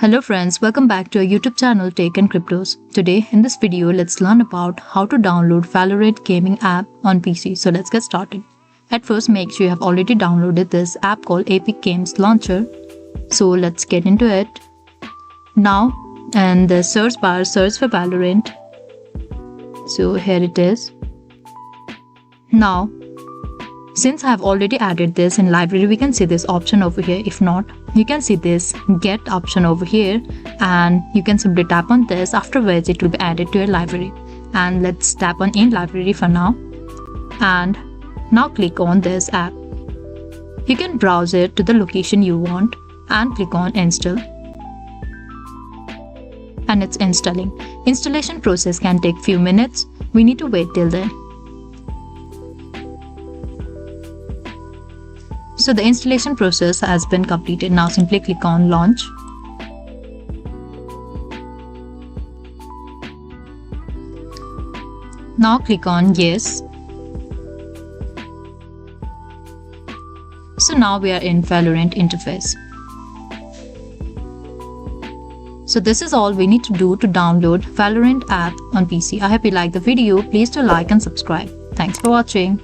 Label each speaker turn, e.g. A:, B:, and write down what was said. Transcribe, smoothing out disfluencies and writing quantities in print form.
A: Hello friends, welcome back to our YouTube channel Tech and Cryptos. Today in this video, let's learn about how to download Valorant gaming app on PC. So let's get started. At first, make sure you have already downloaded this app called Epic Games Launcher. So let's get into it. Now, in the search bar, search for Valorant. So here it is. Now, since I have already added this in library, we can see this option over here. If not, you can see this get option over here and you can simply tap on this, after which it will be added to your library. And let's tap on in library for now. And now click on this app. You can browse it to the location you want and click on install. And it's installing. Installation process can take few minutes. We need to wait till then. So the installation process has been completed. Now simply click on launch. Now click on yes. So now we are in Valorant interface. So this is all we need to do to download Valorant app on PC. I hope you liked the video. Please do like and subscribe. Thanks for watching.